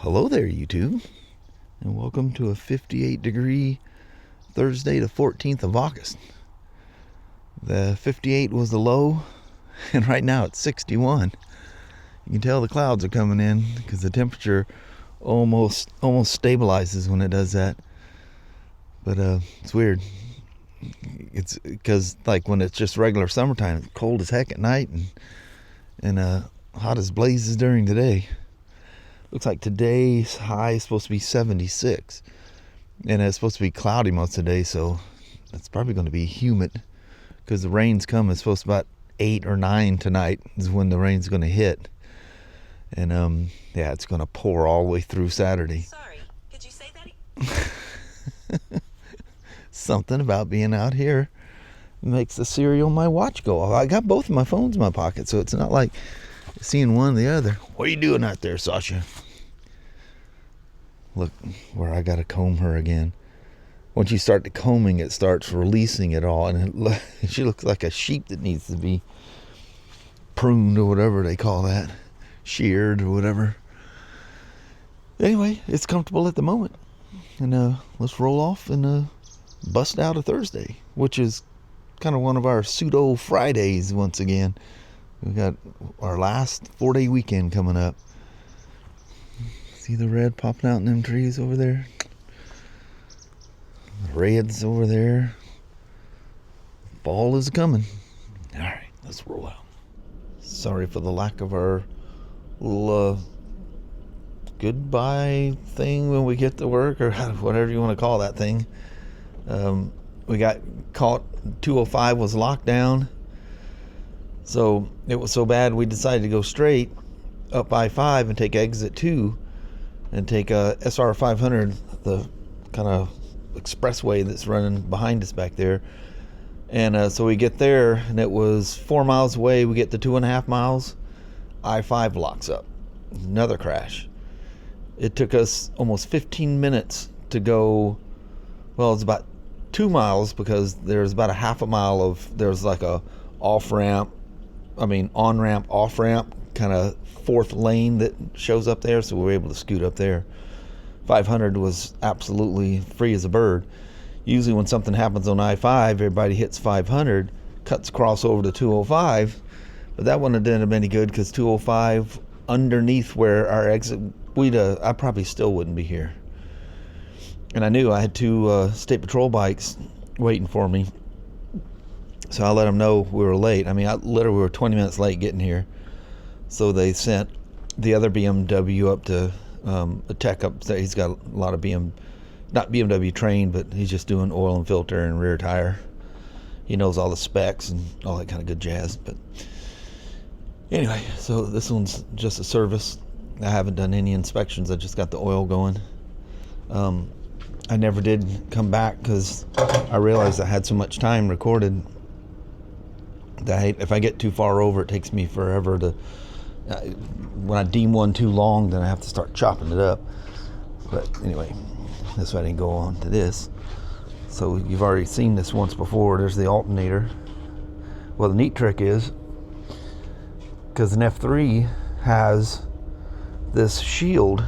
Hello there, YouTube, and welcome to a 58-degree Thursday, the 14th of August. The 58 was the low, and right now it's 61. You can tell the clouds are coming in because the temperature almost stabilizes when it does that. But it's weird. It's because like when it's just regular summertime, it's cold as heck at night and hot as blazes during the day. Looks like today's high is supposed to be 76, and it's supposed to be cloudy most of the day, so it's probably going to be humid because the rain's coming. It's supposed to be about 8 or 9 tonight is when the rain's going to hit, and yeah, it's going to pour all the way through Saturday. Sorry, could you say that? Something about being out here makes the serial on my watch go off. I got both of my phones in my pocket, so it's not like seeing one or the other. What are you doing out there, Sasha? Look where I gotta comb her again. Once you start the combing, it starts releasing it all, and she looks like a sheep that needs to be pruned or whatever they call that, sheared or whatever. Anyway, it's comfortable at the moment, and let's roll off and bust out a Thursday, which is kind of one of our pseudo Fridays once again. We got our last 4-day weekend coming up. See the red popping out in them trees over there? The red's over there. Fall is coming. All right, let's roll out. Sorry for the lack of our little goodbye thing when we get to work, or whatever you want to call that thing. We got caught. 205 was locked down. So it was so bad we decided to go straight up I-5 and take exit 2 and take SR 500, the kind of expressway that's running behind us back there. And so we get there, and it was 4 miles away. We get to 2.5 miles, I-5 locks up. Another crash. It took us almost 15 minutes to go. Well, it's about 2 miles because there's about a half a mile of, there's like a on-ramp, off-ramp, kind of fourth lane that shows up there, so we were able to scoot up there. 500 was absolutely free as a bird. Usually when something happens on I-5, everybody hits 500, cuts across over to 205, but that wouldn't have done any good because 205, underneath where our exit, I probably still wouldn't be here. And I knew I had 2 state patrol bikes waiting for me. So I let them know we were late. I mean, we were 20 minutes late getting here. So they sent the other BMW up to a tech up there. He's got a lot of not BMW trained, but he's just doing oil and filter and rear tire. He knows all the specs and all that kind of good jazz. But anyway, so this one's just a service. I haven't done any inspections. I just got the oil going. I never did come back because I realized I had so much time recorded that if I get too far over, it takes me forever to, when I deem one too long, then I have to start chopping it up. But anyway, that's why I didn't go on to this. So you've already seen this once before. There's the alternator. Well, the neat trick is, because an F3 has this shield.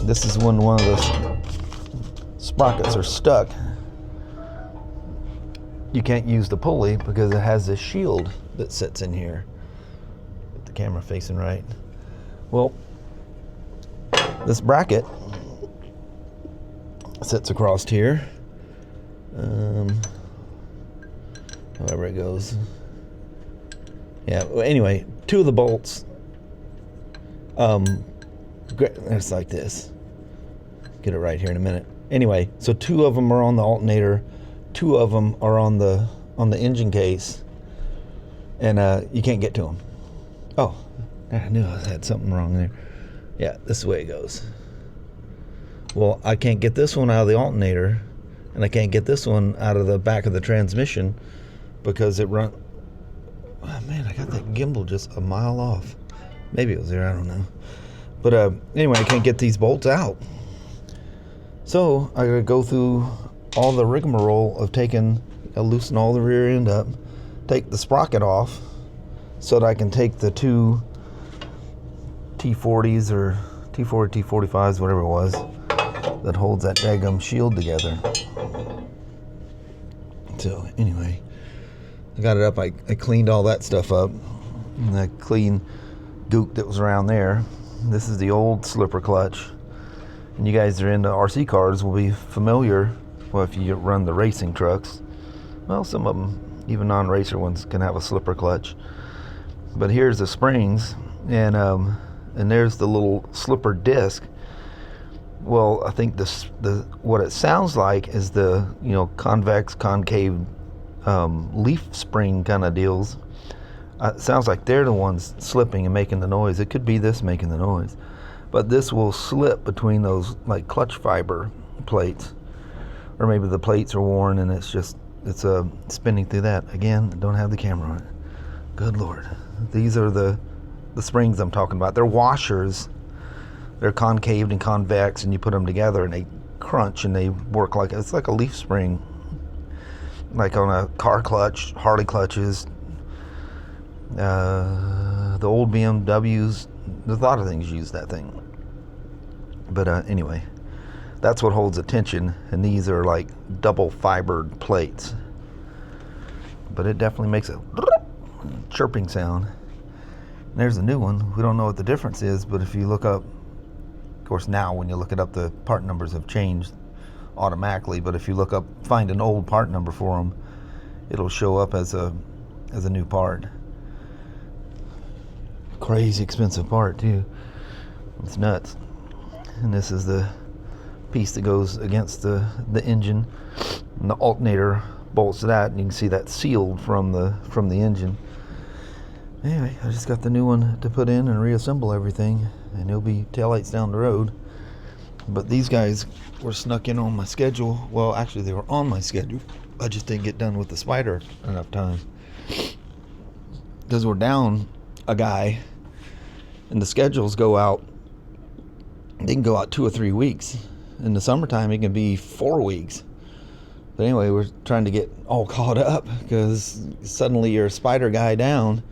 This is when one of the sprockets are stuck. You can't use the pulley because it has this shield that sits in here. Get the camera facing right. Well, this bracket sits across here. However it goes. Yeah, well, anyway, 2 of the bolts, it's like this. Get it right here in a minute. Anyway, so 2 of them are on the alternator. 2 of them are on the engine case, and you can't get to them. Oh, I knew I had something wrong there. Yeah, this is the way it goes. Well, I can't get this one out of the alternator, and I can't get this one out of the back of the transmission because it run. Oh man, I got that gimbal just a mile off. Maybe it was there, I don't know. But anyway, I can't get these bolts out. So I gotta go through all the rigmarole of loosen all the rear end up, take the sprocket off so that I can take the two T40s or T40, T45s, whatever it was, that holds that daggum shield together. So anyway, I got it up. I cleaned all that stuff up. And I cleaned gook that was around there. This is the old slipper clutch. And you guys that are into RC cars will be familiar. Well, if you run the racing trucks, well, some of them, even non-racer ones, can have a slipper clutch. But here's the springs, and there's the little slipper disc. Well, I think the what it sounds like is the convex, concave leaf spring kind of deals. It sounds like they're the ones slipping and making the noise. It could be this making the noise, but this will slip between those like clutch fiber plates, or maybe the plates are worn and it's spinning through that. Again, I don't have the camera on it. Good Lord. These are the springs I'm talking about. They're washers. They're concaved and convex, and you put them together and they crunch and they work like it's like a leaf spring, like on a car clutch, Harley clutches, the old BMWs. There's a lot of things use that thing. But anyway, that's what holds attention, and these are like double fibered plates. But it definitely makes a chirping sound. And there's a new one. We don't know what the difference is, but if you look up, of course now when you look it up, the part numbers have changed automatically, but if you look up, find an old part number for them, it'll show up as a new part. Crazy expensive part too. It's nuts. And this is the piece that goes against the engine, and the alternator bolts to that, and you can see that sealed from the engine. Anyway, I just got the new one to put in and reassemble everything, and it'll be taillights down the road. But these guys were snuck in on my schedule. Well, actually they were on my schedule. I just didn't get done with the Spyder enough time, because we're down a guy, and the schedules go out. They can go out 2 or 3 weeks. In the summertime, it can be 4 weeks. But anyway, we're trying to get all caught up, because suddenly you're a Spyder guy down,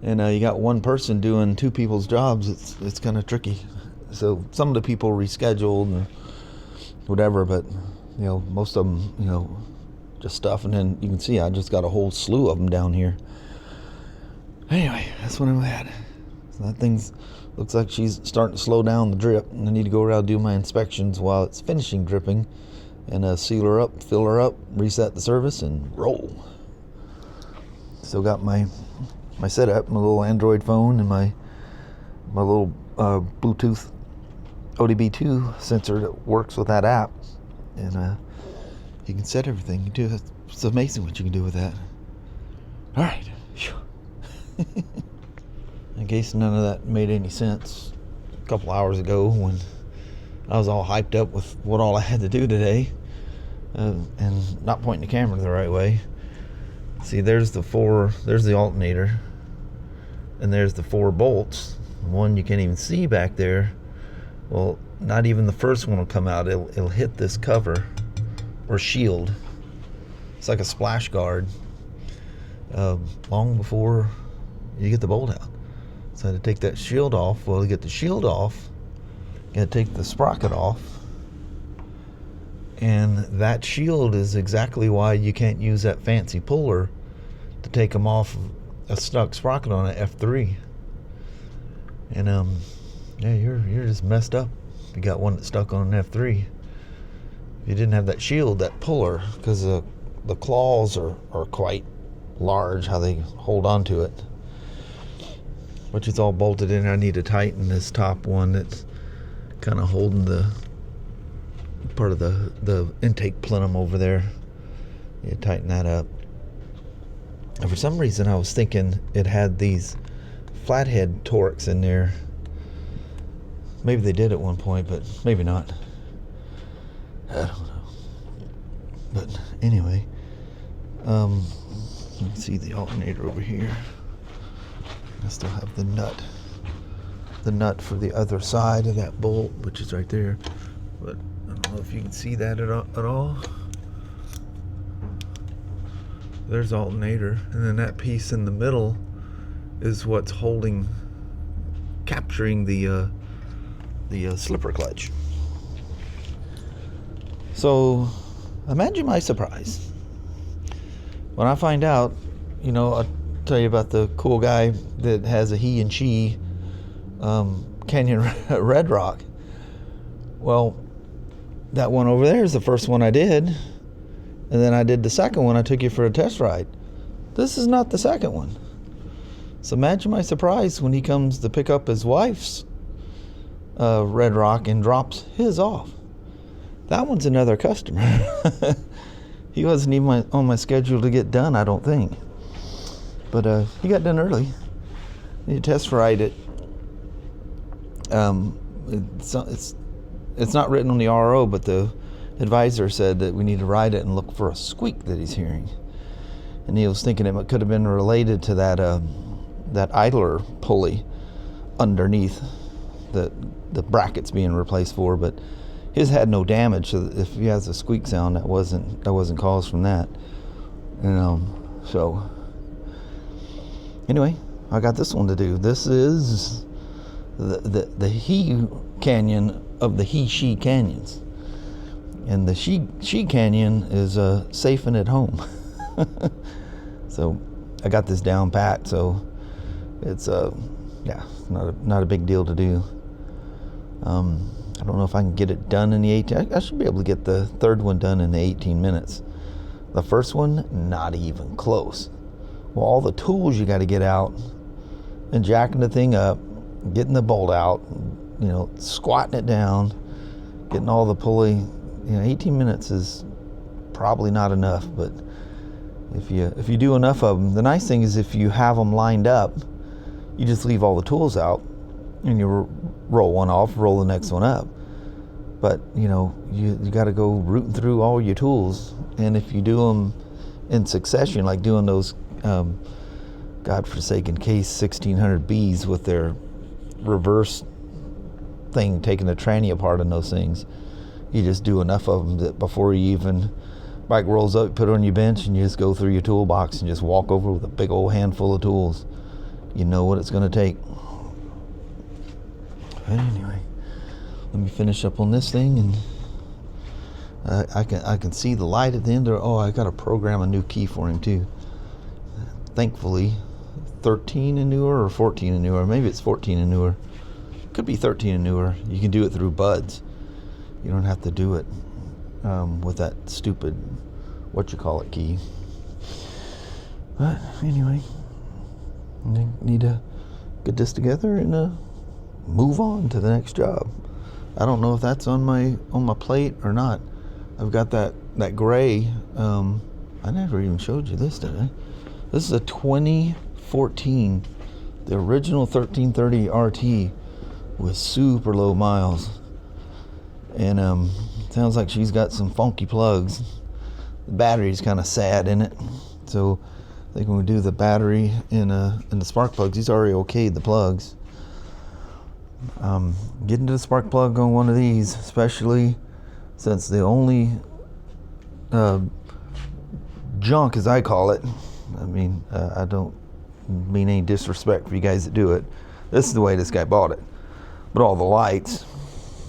and you got one person doing 2 people's jobs. It's kind of tricky. So some of the people rescheduled and whatever, but most of them, just stuff. And then you can see I just got a whole slew of them down here. Anyway, that's what I'm at. So that thing's looks like she's starting to slow down the drip, and I need to go around and do my inspections while it's finishing dripping, and seal her up, fill her up, reset the service, and roll. Still got my setup, my little Android phone, and my little Bluetooth ODB2 sensor that works with that app, and you can set everything. You do. It's amazing what you can do with that. All right. In case none of that made any sense, a couple hours ago when I was all hyped up with what all I had to do today, and not pointing the camera the right way. See, there's the alternator, and there's the 4 bolts. One you can't even see back there. Well, not even the first one will come out. It'll hit this cover or shield. It's like a splash guard, long before you get the bolt out. So to take that shield off, well, to get the shield off, you gotta take the sprocket off. And that shield is exactly why you can't use that fancy puller to take them off a stuck sprocket on an F3. And yeah, you're just messed up if you got one that's stuck on an F3. If you didn't have that shield, that puller, because the claws are quite large, how they hold on to it. Which is all bolted in. I need to tighten this top one that's kind of holding the part of the intake plenum over there. Yeah, tighten that up. And for some reason I was thinking it had these flathead torques in there. Maybe they did at one point, but maybe not. I don't know. But anyway, you can see the alternator over here. I still have the nut for the other side of that bolt, which is right there, but I don't know if you can see that at all. There's the alternator, and then that piece in the middle is what's capturing the slipper clutch. So imagine my surprise when I find out, I'll tell you about the cool guy that has a he and she Canyon Red Rock. Well, that one over there is the first one I did, and then I did the second one. I took you for a test ride. This is not the second one. So imagine my surprise when he comes to pick up his wife's Red Rock and drops his off. That one's another customer. He wasn't even on my schedule to get done, I don't think. But he got done early. You test ride it. It's not written on the RO, but the advisor said that we need to ride it and look for a squeak that he's hearing. And he was thinking it could have been related to that idler pulley underneath the brackets being replaced for, but his had no damage, so if he has a squeak sound, that wasn't caused from that. So anyway, I got this one to do. This is the he canyon of the he-she canyons, and the she canyon is safe and at home. So I got this down pat, so it's not a big deal to do. I don't know if I can get it done in the 18. I should be able to get the third one done in the 18 minutes. The first one, not even close. Well, all the tools you got to get out and jacking the thing up, getting the bolt out, squatting it down, getting all the pulley. 18 minutes is probably not enough, but if you do enough of them, the nice thing is if you have them lined up, you just leave all the tools out and you roll one off, roll the next one up. But you got to go rooting through all your tools, and if you do them in succession, like doing those godforsaken case 1600Bs with their reverse thing, taking the tranny apart on those things, you just do enough of them that before you even bike rolls up, you put it on your bench and you just go through your toolbox and just walk over with a big old handful of tools. You know what it's going to take. But anyway, let me finish up on this thing, and I can see the light at the end. I got to program a new key for him too. Thankfully, 13 and newer or 14 and newer. Maybe it's 14 and newer. Could be 13 and newer. You can do it through buds. You don't have to do it with that stupid key. But anyway, I need to get this together and move on to the next job. I don't know if that's on my plate or not. I've got that gray. I never even showed you this, did I? This is a 2014, the original 1330 RT with super low miles, and sounds like she's got some funky plugs. The battery's kind of sad in it, so I think when we do the battery in the spark plugs, he's already okayed the plugs. Getting to the spark plug on one of these, especially since the only junk, as I call it, I don't mean any disrespect for you guys that do it, this is the way this guy bought it. But all the lights,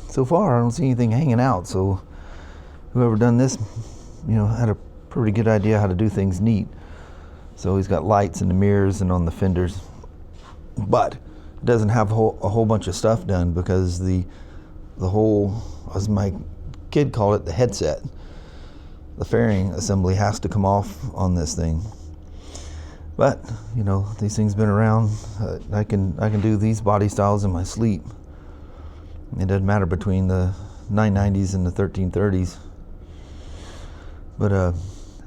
so far I don't see anything hanging out, so whoever done this had a pretty good idea how to do things neat. So he's got lights in the mirrors and on the fenders, but it doesn't have a whole bunch of stuff done, because the whole, as my kid called it, the headset, the fairing assembly has to come off on this thing. But these things been around. I can do these body styles in my sleep. It doesn't matter between the 990s and the 1330s. But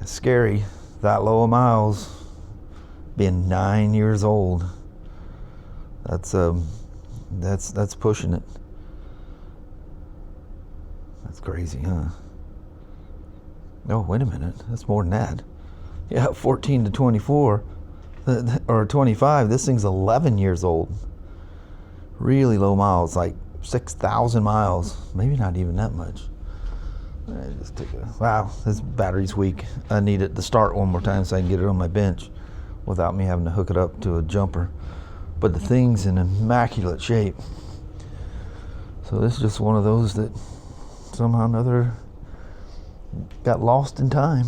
it's scary, that low of miles, being 9 years old. That's pushing it. That's crazy, huh? Oh, wait a minute. That's more than that. Yeah, 14 to 24, or 25. This thing's 11 years old. Really low miles, like 6,000 miles. Maybe not even that much. Wow, this battery's weak. I need it to start one more time so I can get it on my bench without me having to hook it up to a jumper. but the thing's in immaculate shape. So this is just one of those that somehow or another got lost in time.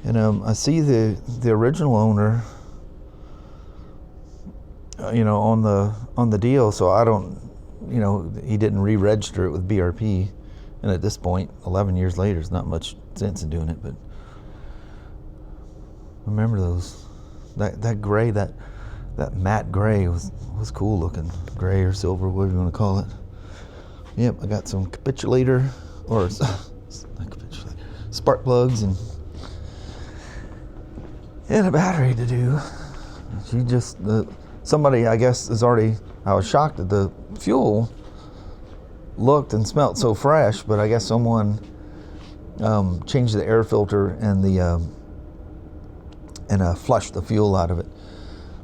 And I see the original owner, on the deal. So I don't, he didn't re-register it with BRP. And at this point, 11 years later, there's not much sense in doing it. But remember those, that gray, that matte gray was cool looking. Gray or silver, whatever you want to call it. Yep, I got some capitulator, or not capitulator, spark plugs and a battery to do. She just, somebody I guess is already, I was shocked that the fuel looked and smelled so fresh, but I guess someone changed the air filter and flushed the fuel out of it.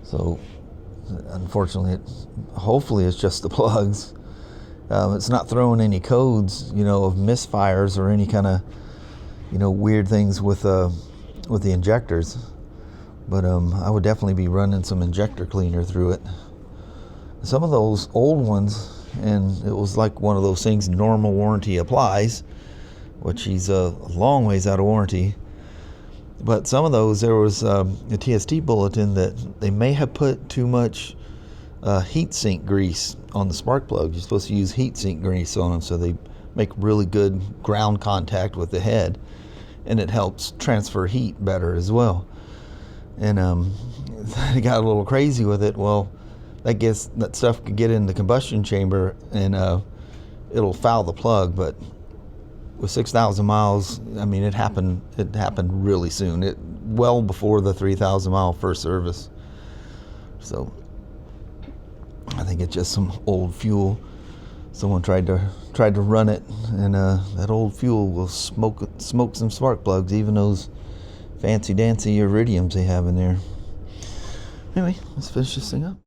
So unfortunately, hopefully it's just the plugs. It's not throwing any codes, of misfires or any kind of, weird things with the injectors. But I would definitely be running some injector cleaner through it. Some of those old ones, and it was like one of those things, normal warranty applies, which he's a long ways out of warranty. But some of those, there was a TST bulletin that they may have put too much heat sink grease on the spark plugs. You're supposed to use heat sink grease on them so they make really good ground contact with the head, and it helps transfer heat better as well. And they got a little crazy with it. Well, that stuff could get in the combustion chamber and it'll foul the plug. But with 6,000 miles, I mean, it happened really soon. Well before the 3,000 mile first service. So I think it's just some old fuel. Someone tried to run it, and that old fuel will smoke some spark plugs, even those fancy dancy iridiums they have in there. Anyway, let's finish this thing up.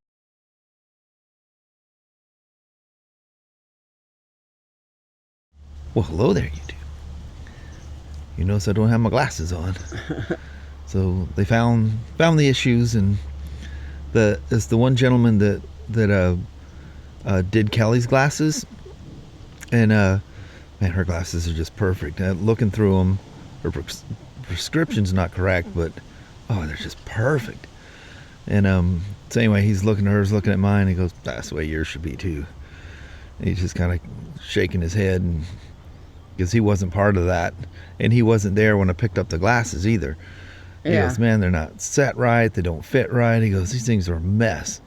Well, hello there, YouTube. You notice I don't have my glasses on. So they found the issues, and it's the one gentleman that did Kelly's glasses, and man, her glasses are just perfect. Looking through them, her prescription's not correct, but they're just perfect. And so anyway, he's looking at hers, looking at mine. He goes, "That's the way yours should be too." And he's just kind of shaking his head, and because he wasn't part of that, and he wasn't there when I picked up the glasses either. He goes, "Man, they're not set right. They don't fit right." He goes, "These things are a mess."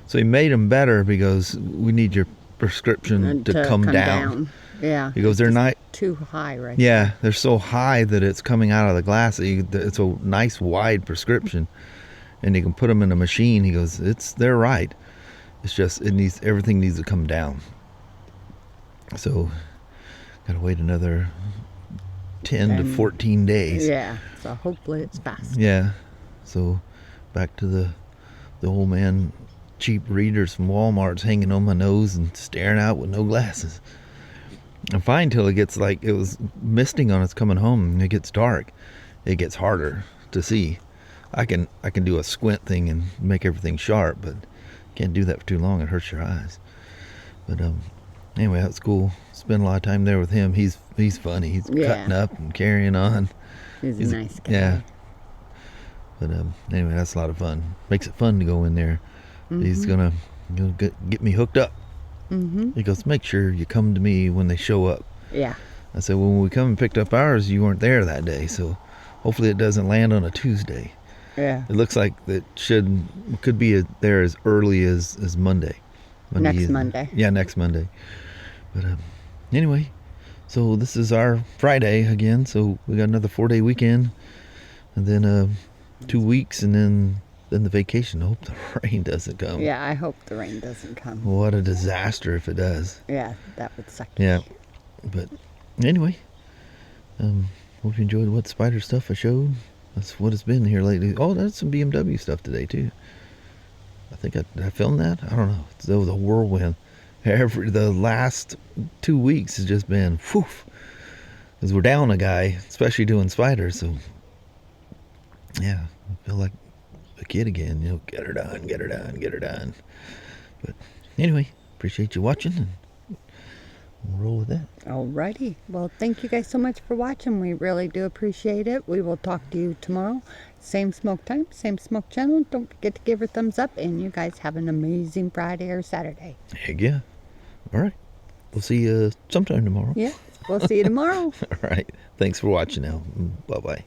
So he made them better because we need your prescription to come down. Yeah. He goes, "They're not too high, right?" Yeah, they're so high that it's coming out of the glass. It's a nice wide prescription, and you can put them in a machine. He goes, they're right. It's just everything needs to come down. So, gotta wait another 10 to 14 days. Yeah. So hopefully it's fast. Yeah. So back to the old man. Cheap readers from Walmart's hanging on my nose and staring out with no glasses. I'm fine till it gets it was misting on us coming home, and it gets dark. It gets harder to see. I can do a squint thing and make everything sharp, but can't do that for too long. It hurts your eyes. But anyway, that's cool. Spend a lot of time there with him. He's funny. He's cutting up and carrying on. He's a nice guy. Yeah. But anyway, that's a lot of fun. Makes it fun to go in there. Mm-hmm. He's gonna get me hooked up. Mm-hmm. He goes, "Make sure you come to me when they show up." Yeah. I said, "Well, when we come and picked up ours, you weren't there that day, so hopefully it doesn't land on a Tuesday." Yeah. It looks like it could be there as early as Monday. Next Monday. Yeah, next Monday. But anyway, so this is our Friday again. So we got another 4-day weekend, and then 2 weeks, and then the vacation. I hope the rain doesn't come. Yeah, I hope the rain doesn't come. What a disaster if it does. Yeah, that would suck. Yeah, but anyway, hope you enjoyed what Spyder stuff I showed. That's what it's been here lately. Oh, that's some BMW stuff today too. I think did I film that? I don't know. It was a whirlwind. The last 2 weeks has just been whew, because we're down a guy, especially doing Spyder. So yeah, I feel like a kid again. You know, get her done, get her done, get her done. But anyway, appreciate you watching, and we'll roll with that. Alrighty. Well, thank you guys so much for watching. We really do appreciate it. We will talk to you tomorrow. Same smoke time, same smoke channel. Don't forget to give her a thumbs up, and you guys have an amazing Friday or Saturday. Heck yeah. All right. We'll see you sometime tomorrow. Yeah. We'll see you tomorrow. All right. Thanks for watching now. Bye-bye.